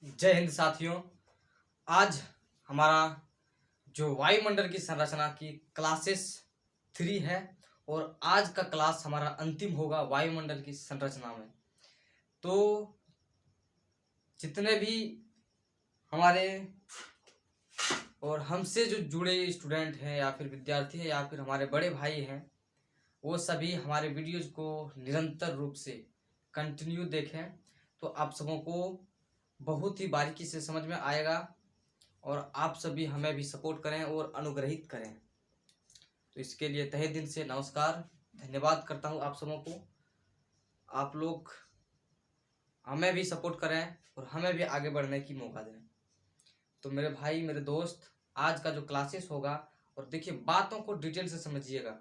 जय हिंद साथियों। आज हमारा जो वायुमंडल की संरचना की क्लासेस 3 है और आज का क्लास हमारा अंतिम होगा वायुमंडल की संरचना में। तो जितने भी हमारे और हमसे जो जुड़े स्टूडेंट हैं या फिर विद्यार्थी हैं या फिर हमारे बड़े भाई हैं, वो सभी हमारे वीडियोज को निरंतर रूप से कंटिन्यू देखें तो आप सबों को बहुत ही बारीकी से समझ में आएगा और आप सभी हमें भी सपोर्ट करें और अनुग्रहित करें। तो इसके लिए तहे दिल से नमस्कार, धन्यवाद करता हूँ आप सबों को। आप लोग हमें भी सपोर्ट करें और हमें भी आगे बढ़ने की मौका दें। तो मेरे भाई, मेरे दोस्त, आज का जो क्लासेस होगा, और देखिए बातों को डिटेल से समझिएगा।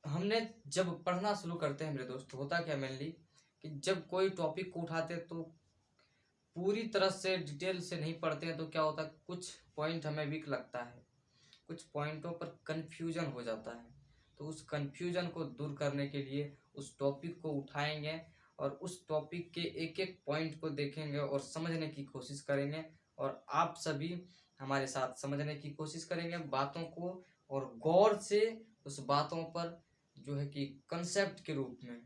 हमने जब पढ़ना शुरू करते हैं मेरे दोस्त, होता क्या मेनली कि जब कोई टॉपिक को उठाते तो पूरी तरह से डिटेल से नहीं पढ़ते हैं तो क्या होता है, कुछ पॉइंट हमें वीक लगता है, कुछ पॉइंटों पर कन्फ्यूजन हो जाता है। तो उस कन्फ्यूजन को दूर करने के लिए उस टॉपिक को उठाएंगे और उस टॉपिक के एक एक पॉइंट को देखेंगे और समझने की कोशिश करेंगे और आप सभी हमारे साथ समझने की कोशिश करेंगे बातों को और गौर से उस बातों पर जो है कि कंसेप्ट के रूप में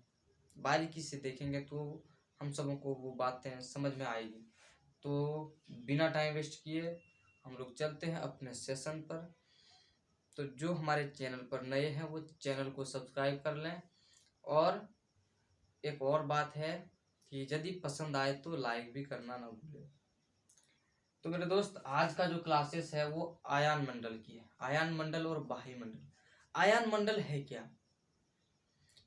बारीकी से देखेंगे तो हम सबों को वो बातें समझ में आएगी। तो बिना टाइम वेस्ट किए हम लोग चलते हैं अपने सेशन पर। तो जो हमारे चैनल पर नए हैं वो चैनल को सब्सक्राइब कर लें और एक और बात है कि यदि पसंद आए तो लाइक भी करना ना भूलें। तो मेरे दोस्त, आज का जो क्लासेस है वो आयन मंडल की है। आयन मंडल और बाह्य मंडल। आयन मंडल है क्या,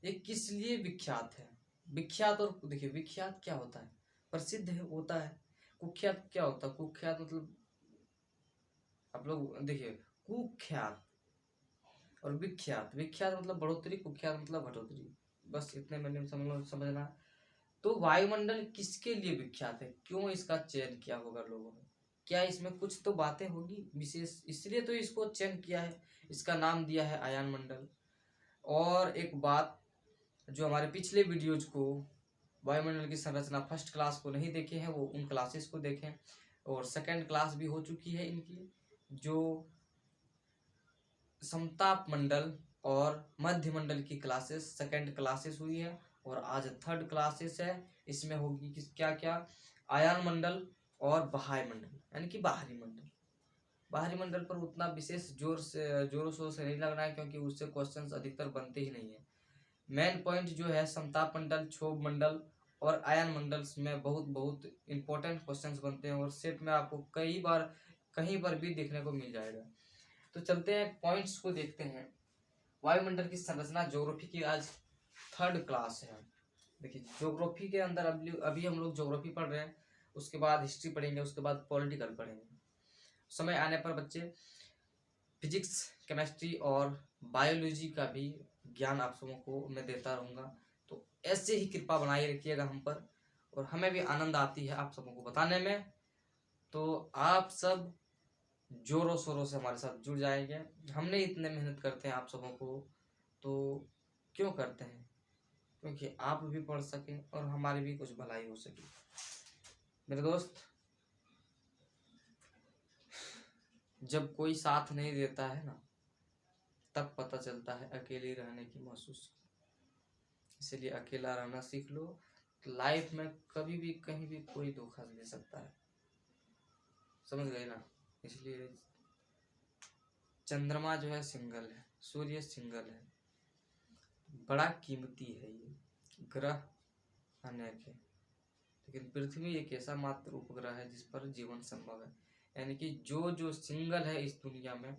ये किस लिए विख्यात है? विख्यात, और देखिए विख्यात क्या होता है, प्रसिद्ध है होता है। कुख्यात क्या होता है? कुख्यात मतलब आप लोग देखिए, कुख्यात और विख्यात। विख्यात मतलब बढ़ोतरी, कुख्यात मतलब घटोतरी। बस इतने मैंने समझना। तो वायुमंडल किसके लिए विख्यात है, क्यों इसका चयन किया होगा लोगों ने? क्या इसमें कुछ तो बातें होगी विशेष, इसलिए तो इसको चयन किया है, इसका नाम दिया है आयन मंडल। और एक बात, जो हमारे पिछले वीडियोज को वायुमंडल की संरचना फर्स्ट क्लास को नहीं देखे हैं वो उन क्लासेस को देखें, और सेकंड क्लास भी हो चुकी है इनकी, जो समताप मंडल और मध्य मंडल की क्लासेस सेकंड क्लासेस हुई है और आज थर्ड क्लासेस है। इसमें होगी किस क्या क्या, आयन मंडल और बाह्य मंडल यानी कि बाहरी मंडल। बाहरी मंडल पर उतना विशेष जोरों शोर से नहीं लगना है क्योंकि उससे क्वेश्चंस अधिकतर बनते ही नहीं है। मेन पॉइंट जो है समताप मंडल, क्षोभ मंडल और आयन मंडल्स में बहुत बहुत इंपॉर्टेंट क्वेश्चंस बनते हैं और सेट में आपको कई बार कहीं पर भी देखने को मिल जाएगा। तो चलते हैं पॉइंट्स को देखते हैं। वायुमंडल की संरचना ज्योग्राफी की आज थर्ड क्लास है। देखिए ज्योग्राफी के अंदर अभी हम लोग ज्योग्राफी पढ़ रहे हैं, उसके बाद हिस्ट्री पढ़ेंगे, उसके बाद पॉलिटिकल पढ़ेंगे। समय आने पर बच्चे फिजिक्स, केमिस्ट्री और बायोलॉजी का भी ज्ञान आप सबों को मैं देता रहूँगा। तो ऐसे ही कृपा बनाए रखिएगा हम पर, और हमें भी आनंद आती है आप सबों को बताने में। तो आप सब जोरों शोरों से हमारे साथ जुड़ जाएंगे। हमने इतने मेहनत करते हैं आप सबों को, तो क्यों करते हैं? क्योंकि आप भी पढ़ सकें और हमारी भी कुछ भलाई हो सके। मेरे दोस्त, जब कोई साथ नहीं देता है ना, तब पता चलता है अकेले रहने की महसूस। इसलिए अकेला रहना सीख लो। लाइफ में कभी भी कहीं भी कोई धोखा दे सकता है, समझ गए ना? इसलिए चंद्रमा जो है सिंगल है, सूर्य सिंगल है, बड़ा कीमती है ये ग्रह, अनेक है, लेकिन पृथ्वी एक ऐसा मात्र उपग्रह है जिस पर जीवन संभव है। यानी कि जो जो सिंगल है इस दुनिया में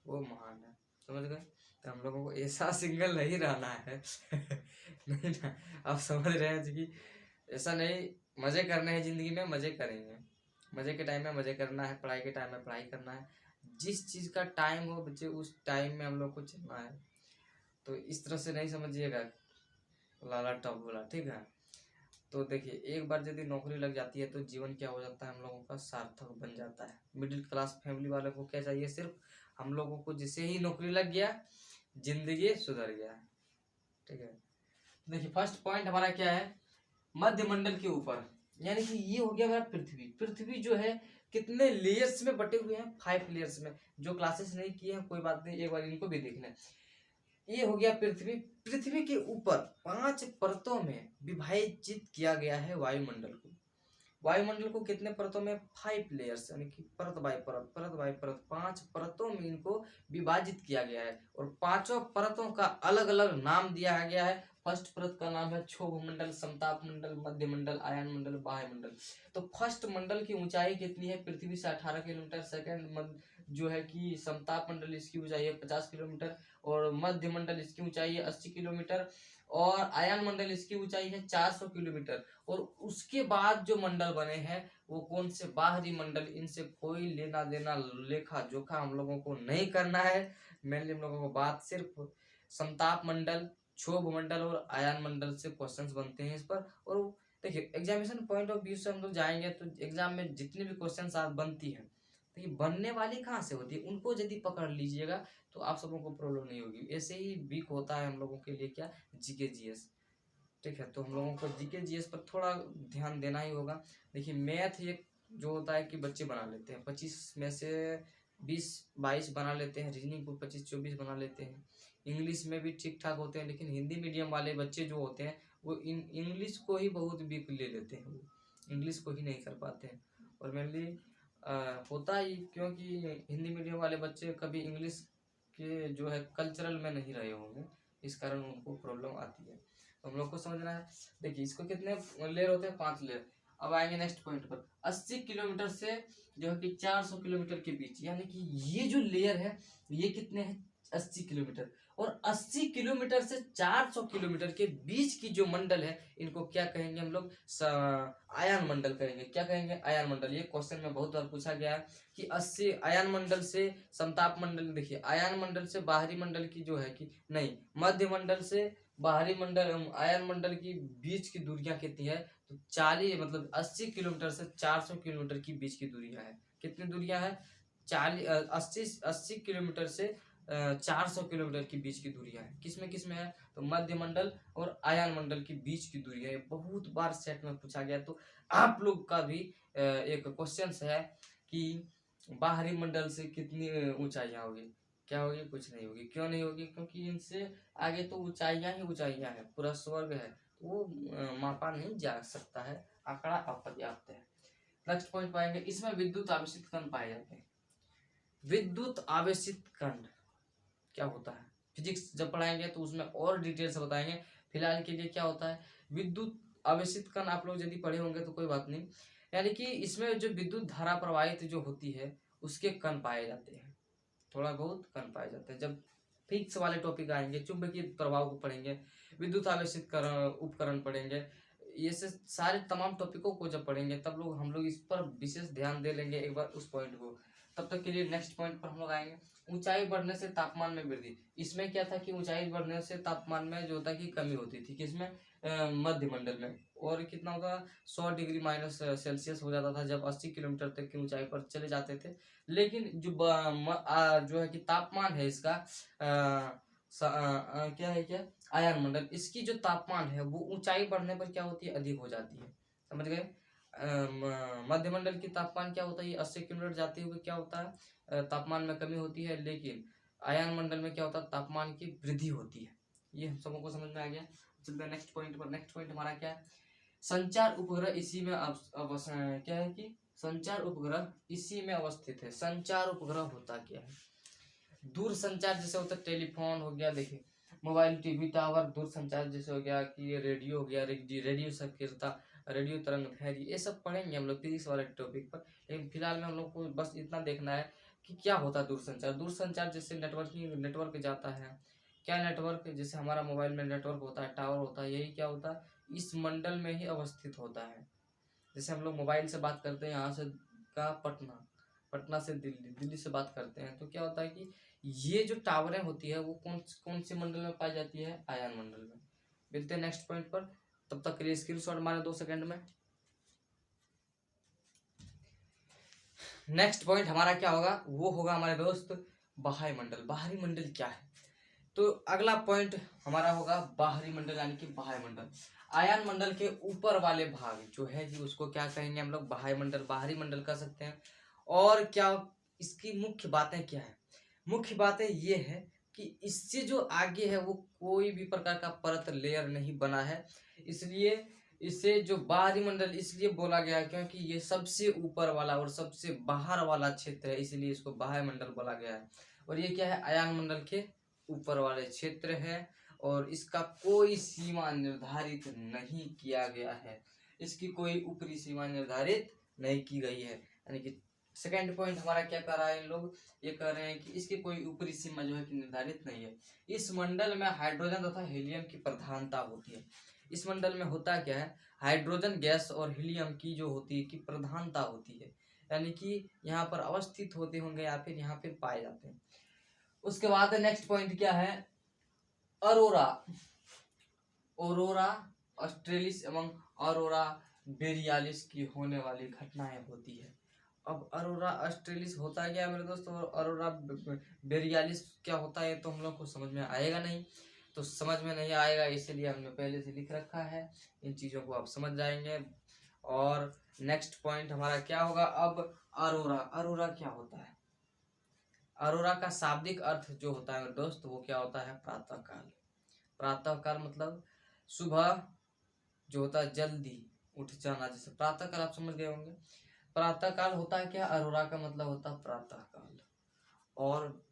वो महान है, समझ गए? तो हम लोगों को ऐसा सिंगल नहीं रहना है नहीं ना, आप समझ रहे हैं कि ऐसा नहीं, मजे करने हैं जिंदगी में, मजे करेंगे। मजे के टाइम में मजे करना है, पढ़ाई के टाइम में पढ़ाई करना है। जिस चीज का टाइम हो बच्चे, उस टाइम में हम लोग को चलना है। तो इस तरह से नहीं समझिएगा लाला टॉप वाला, ठीक है? तो देखिए, एक बार यदि नौकरी लग जाती है तो जीवन क्या हो जाता है, हम लोगों का सार्थक बन जाता है। मिडिल क्लास फैमिली वालों को क्या चाहिए, सिर्फ हम लोगों को जिसे ही नौकरी लग गया, जिंदगी सुधर गया, ठीक है? देखिए फर्स्ट पॉइंट हमारा क्या है, मध्य मंडल के ऊपर। यानी कि ये हो गया मेरा पृथ्वी। पृथ्वी जो है कितने लेयर्स में बटे हुए हैं, 5 लेयर्स में। जो क्लासेस नहीं किए हैं कोई बात नहीं, एक बार इनको भी देखना है। ये हो गया पृथ्वी। पृथ्वी के ऊपर 5 परतों में विभाजित किया गया है वायुमंडल को। वायुमंडल को कितने परतों में, 5 लेयर्स, यानी कि परत बाय परत, परत बाय परत, 5 परतों में इनको विभाजित किया गया है। और पांचों परतों का अलग अलग नाम दिया गया है। फर्स्ट परत का नाम है क्षोभ मंडल, समताप मंडल, मध्य मंडल, आयन मंडल, बाह्य मंडल। तो फर्स्ट मंडल की ऊंचाई कितनी है, पृथ्वी से 18 किलोमीटर। सेकंड जो है कि समताप मंडल, इसकी ऊंचाई है 50 किलोमीटर। और मध्य मंडल, इसकी ऊंचाई है 80 किलोमीटर। और आयन मंडल, इसकी ऊंचाई है 400 किलोमीटर। और उसके बाद जो मंडल बने हैं वो कौन से, बाहरी मंडल। इनसे कोई लेना देना, लेखा जोखा हम लोगों को नहीं करना है। मेनली हम लोगों को बात सिर्फ समताप मंडल, क्षोभ मंडल और आयन मंडल से क्वेश्चंस बनते हैं इस पर। और देखिए एग्जामिनेशन पॉइंट ऑफ व्यू से हम लोग जाएंगे तो एग्जाम में जितनी भी क्वेश्चन आप बनती है तो ये बनने वाली कहाँ से होती है, उनको यदि पकड़ लीजिएगा तो आप सबों को प्रॉब्लम नहीं होगी। ऐसे ही वीक होता है हम लोगों के लिए क्या, जीके जीएस। ठीक है, तो हम लोगों को जीके जीएस पर थोड़ा ध्यान देना ही होगा। देखिए मैथ एक जो होता है कि बच्चे बना लेते हैं, 25 में से 20-22 बना लेते हैं। रीजनिंग को 25-24 बना लेते हैं। इंग्लिश में भी ठीक ठाक होते हैं, लेकिन हिंदी मीडियम वाले बच्चे जो होते हैं वो इंग्लिश को ही बहुत वीक ले लेते हैं, वो इंग्लिश को ही नहीं कर पाते हैं। और मेनली होता ही क्योंकि हिंदी मीडियम वाले बच्चे कभी इंग्लिश के जो है कल्चरल में नहीं रहे होंगे, इस कारण उनको प्रॉब्लम आती है। तो हम लोग को समझना है। देखिए इसको कितने लेयर होते हैं, 5 लेयर। अब आएंगे नेक्स्ट पॉइंट पर, 80 किलोमीटर से जो है कि 400 किलोमीटर के बीच, यानी कि ये जो लेयर है ये कितने हैं, 80 किलोमीटर। और 80 किलोमीटर से 400 किलोमीटर के बीच की जो मंडल है इनको क्या कहेंगे हम लोग, आयन मंडल कहेंगे। क्या कहेंगे, आयन मंडल। ये क्वेश्चन में बहुत बार पूछा गया है कि 80 आयन मंडल से समताप मंडल। देखिए आयन मंडल से बाहरी मंडल की जो है कि नहीं, मध्य मंडल से बाहरी मंडल, आयन मंडल की बीच की दूरियां कितनी है, तो 40 मतलब 80 किलोमीटर से 400 किलोमीटर की बीच की दूरियां है। कितनी दूरियां है, 80 किलोमीटर से 400 किलोमीटर की बीच की दूरियां है। किसमें है, तो मध्य मंडल और आयन मंडल की बीच की दूरी है। बहुत बार सेट में पूछा गया। तो आप लोग का भी एक क्वेश्चन है कि बाहरी मंडल से कितनी ऊंचाइयां होगी, क्या होगी, कुछ नहीं होगी। क्यों नहीं होगी, क्योंकि इनसे आगे तो ऊंचाइयां ही ऊंचाइयां है, पूरा स्वर्ग है, वो मापा नहीं जा सकता है, आंकड़ा अपर्याप्त है। नेक्स्ट पॉइंट पाएंगे, इसमें विद्युत आवेशित कण पाए जाते हैं। विद्युत आवेशित कण क्या होता है, फिजिक्स जब पढ़ाएंगे तो उसमें और डिटेल से बताएंगे। फिलहाल के लिए क्या होता है, विद्युत आवेशित कण आप लोग यदि पढ़े होंगे तो कोई बात नहीं। यानी कि इसमें जो विद्युत धारा प्रवाहित जो होती है उसके कण पाए जाते हैं, थोड़ा बहुत कण पाए जाते हैं। जब फिजिक्स वाले टॉपिक आएंगे, चुंबकीय प्रभाव को पढ़ेंगे, विद्युत आवेशित उपकरण पढ़ेंगे, ये से सारे तमाम टॉपिकों को जब पढ़ेंगे तब लोग हम लोग इस पर विशेष ध्यान दे लेंगे एक बार उस पॉइंट को। तब तक के लिए नेक्स्ट पॉइंट पर हम लोग आएंगे, ऊंचाई बढ़ने से तापमान में वृद्धि। इसमें क्या था कि ऊंचाई बढ़ने से तापमान में जो होता है कि कमी होती थी, किसमें, मध्य मंडल में। और कितना होता, 100 डिग्री माइनस सेल्सियस हो जाता था जब 80 किलोमीटर तक की ऊंचाई पर चले जाते थे। लेकिन जो है कि तापमान है इसका क्या है, क्या आयन मंडल, इसकी जो तापमान है वो ऊंचाई बढ़ने पर क्या होती है, अधिक हो जाती है। समझ गए। मध्य मंडल की तापमान क्या होता है, 80 किलोमीटर जाते हुए क्या होता है, तापमान में कमी होती है। लेकिन आयन मंडल में क्या होता है, तापमान की वृद्धि होती है। ये हम सबको को समझ में आ गया। चलते हैं नेक्स्ट पॉइंट पर। नेक्स्ट पॉइंट हमारा क्या है, संचार उपग्रह इसी में क्या है कि संचार उपग्रह इसी में अवस्थित है। संचार उपग्रह होता क्या है, दूर संचार जैसे होता है, टेलीफोन हो गया, देखिए मोबाइल, टीवी टावर, दूर संचार जैसे हो गया कि रेडियो हो गया, रेडियो सक्रियता, रेडियो तरंग दैर्घ्य, ये सब पढ़ेंगे हम लोग फिजिक्स वाले टॉपिक पर। लेकिन फिलहाल में हम लोग को बस इतना देखना है कि क्या होता है दूर संचार। दूर संचार जैसे नेटवर्क जाता है, क्या नेटवर्क, जैसे हमारा मोबाइल में नेटवर्क होता है, टावर होता है, यही क्या होता है, इस मंडल में ही अवस्थित होता है। जैसे हम लोग मोबाइल से बात करते हैं, यहाँ से का पटना, पटना से दिल्ली, दिल्ली से बात करते हैं, तो क्या होता है कि ये जो टावरें होती है वो कौन कौन से मंडल में पाई जाती है, आयन मंडल में। मिलते हैं नेक्स्ट पॉइंट पर, तब तक के लिए स्क्रीनशॉट मारे 2 सेकंड में। नेक्स्ट पॉइंट हमारा क्या होगा, वो होगा हमारे दोस्त बाह्य मंडल। बाहरी मंडल क्या है, तो अगला पॉइंट हमारा होगा बाहरी मंडल यानी कि बाह्य मंडल। आयन मंडल के ऊपर वाले भाग जो है कि उसको क्या कहेंगे हम लोग, बाह्य मंडल, बाहरी मंडल कह सकते हैं। और क्या इसकी मुख्य बातें क्या है? मुख्य बातें ये है कि इससे जो आगे है वो कोई भी प्रकार का परत लेयर नहीं बना है, इसलिए इसे जो बाहरी मंडल इसलिए बोला गया है क्योंकि ये सबसे ऊपर वाला और सबसे बाहर वाला क्षेत्र है, इसलिए इसको बाह्य मंडल बोला गया है। और ये क्या है, आयन मंडल के ऊपर वाले क्षेत्र है और इसका कोई सीमा निर्धारित नहीं किया गया है, इसकी कोई ऊपरी सीमा निर्धारित नहीं की गई है। यानी कि सेकेंड पॉइंट हमारा क्या कर रहा है, इन लोग ये कह रहे हैं कि इसकी कोई ऊपरी सीमा जो है कि निर्धारित नहीं है। इस मंडल में हाइड्रोजन तथा हीलियम की प्रधानता होती है। इस मंडल में होता क्या है, हाइड्रोजन गैस और हीलियम की जो होती है कि प्रधानता होती है, यानी कि यहाँ पर अवस्थित होते होंगे या फिर यहाँ पे पाए जाते हैं। उसके बाद नेक्स्ट पॉइंट क्या है, अरोरा, औरोरा ऑस्ट्रेलिस एवं अरोरा बोरियालिस की होने वाली घटनाएं होती है। अब अरोरा ऑस्ट्रेलिस होता है क्या मेरे दोस्तों, और अरोरा बोरियालिस क्या होता है तो हम लोग को समझ में आएगा नहीं, तो समझ में नहीं आएगा इसलिए हमने पहले से लिख रखा है, इन चीज़ों को आप समझ जाएंगे। और नेक्स्ट पॉइंट हमारा क्या होगा अब, अरोरा। अरोरा क्या होता है, अरोरा का शाब्दिक अर्थ जो होता है मेरे दोस्त वो क्या होता है, प्रातःकाल। प्रातःकाल मतलब सुबह जो होता है जल्दी उठ जाना, जैसे प्रातःकाल आप समझ गए होंगे। प्रातःकाल होता है क्या, अरोरा का मतलब होता है प्रातःकाल। और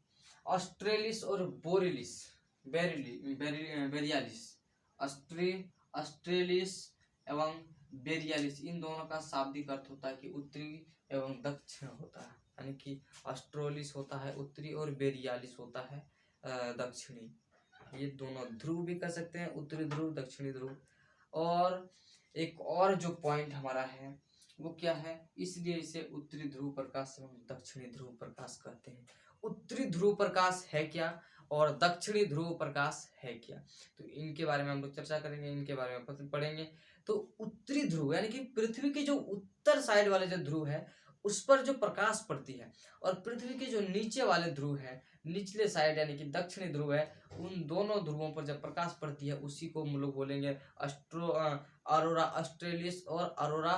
ऑस्ट्रेलिस और बोरिलिस बेरियालिस, ऑस्ट्रेलिस एवं बेरियालिस, इन दोनों का शाब्दिक अर्थ होता है कि उत्तरी एवं दक्षिण होता है, यानी कि ऑस्ट्रेलिस होता है उत्तरी और बेरियालिस होता है दक्षिणी। ये दोनों ध्रुव भी कह सकते हैं, उत्तरी ध्रुव दक्षिणी ध्रुव। और एक और जो पॉइंट हमारा है वो क्या है, इसलिए इसे उत्तरी ध्रुव प्रकाश एवं दक्षिणी ध्रुव प्रकाश कहते हैं। उत्तरी ध्रुव प्रकाश है क्या और दक्षिणी ध्रुव प्रकाश है क्या, तो इनके बारे में हम लोग चर्चा करेंगे, इनके बारे में पढ़ेंगे। तो उत्तरी ध्रुव यानी कि पृथ्वी के जो उत्तर साइड वाले जो ध्रुव है उस पर जो प्रकाश पड़ती है, और पृथ्वी के जो नीचे वाले ध्रुव है, निचले साइड यानी कि दक्षिणी ध्रुव है, उन दोनों ध्रुवों पर जब प्रकाश पड़ती है उसी को हम लोग बोलेंगे अरोरा ऑस्ट्रेलिस और अरोरा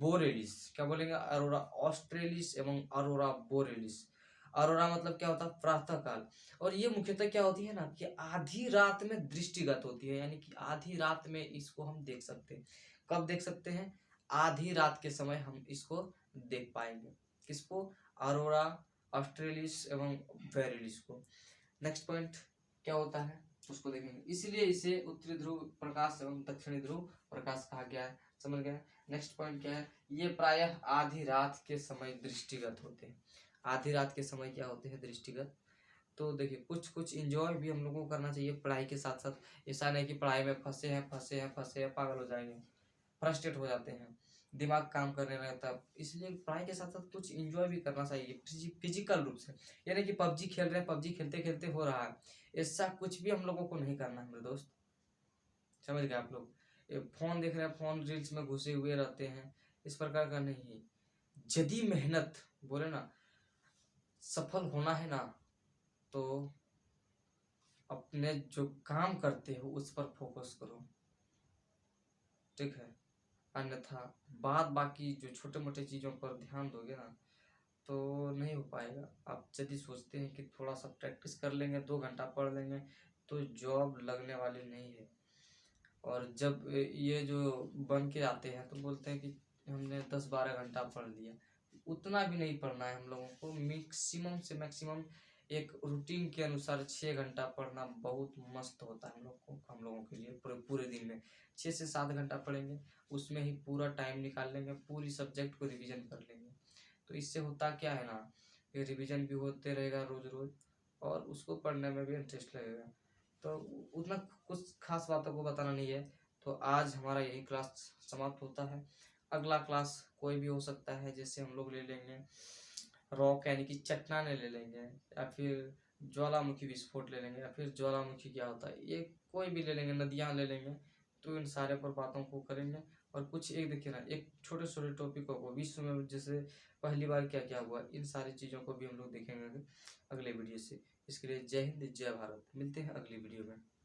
बोरेलिस। क्या बोलेंगे, अरोरा ऑस्ट्रेलिस एवं अरोरा बोरेलिस। अरोरा मतलब क्या होता है, प्रातःकाल। और ये मुख्यतः क्या होती है ना कि आधी रात में दृष्टिगत होती है, यानी कि आधी रात में इसको हम देख सकते हैं। कब देख सकते हैं, आधी रात के समय हम इसको देख पाएंगे। किसको, अरोरा ऑस्ट्रेलिस एवं बोरेलिस को। नेक्स्ट पॉइंट क्या होता है उसको देखेंगे, इसलिए इसे उत्तरी ध्रुव प्रकाश एवं दक्षिणी ध्रुव प्रकाश कहा गया है, समझ गए। नेक्स्ट पॉइंट क्या है, ये प्रायः आधी रात के समय दृष्टिगत होते हैं। आधी रात के समय क्या होते हैं, दृष्टिगत। तो देखिए कुछ कुछ इंजॉय भी हम लोगों को करना चाहिए पढ़ाई के साथ साथ। ऐसा नहीं कि पढ़ाई में फंसे हैं पागल हो जाएंगे, फ्रस्ट्रेट हो जाते हैं, दिमाग काम करने लगता है, इसलिए पढ़ाई के साथ साथ कुछ इंजॉय भी करना चाहिए फिजिकल रूप से। यानी कि पबजी खेल रहे हैं, पबजी खेलते खेलते हो रहा है, ऐसा कुछ भी हम लोगों को नहीं करना है मेरे दोस्त, समझ गए आप लोग। ये फोन देख रहे हैं, फोन रील्स में घुसे हुए रहते हैं, इस प्रकार का नहीं। यदि मेहनत बोले ना, सफल होना है ना, तो अपने जो काम करते हो उस पर फोकस करो, ठीक है। अन्यथा बाद बाकी जो छोटे मोटे चीज़ों पर ध्यान दोगे ना तो नहीं हो पाएगा। आप यदि सोचते हैं कि थोड़ा सा प्रैक्टिस कर लेंगे, 2 घंटा पढ़ लेंगे, तो जॉब लगने वाली नहीं है। और जब ये जो बन के आते हैं तो बोलते हैं कि हमने 10-12 घंटा पढ़ लिया, उतना भी नहीं पढ़ना है हम लोगों को। मैक्सिमम से मैक्सिमम एक रूटीन के अनुसार 6 घंटा पढ़ना बहुत मस्त होता है हम लोगों के लिए। पूरे पूरे दिन में 6 से 7 घंटा पढ़ेंगे, उसमें ही पूरा टाइम निकाल लेंगे, पूरी सब्जेक्ट को रिवीजन कर लेंगे। तो इससे होता क्या है ना, ये रिवीजन भी होते रहेगा रोज रोज और उसको पढ़ने में भी इंटरेस्ट लगेगा। तो उतना कुछ खास बातों को बताना नहीं है। तो आज हमारा यही क्लास समाप्त होता है। अगला क्लास कोई भी हो सकता है, जैसे हम लोग ले लेंगे रॉक यानी कि चट्टाने ले लेंगे, या फिर ज्वालामुखी विस्फोट ले लेंगे, या फिर ज्वालामुखी क्या होता है ये कोई भी ले लेंगे, नदियाँ ले लेंगे। तो इन सारे पर बातों को करेंगे। और कुछ एक देखिए ना, एक छोटे छोटे टॉपिकों को विश्व में जैसे पहली बार क्या क्या हुआ, इन सारी चीज़ों को भी हम लोग देखेंगे अगले वीडियो से। इसके लिए जय हिंद जय भारत। मिलते हैं अगली वीडियो में।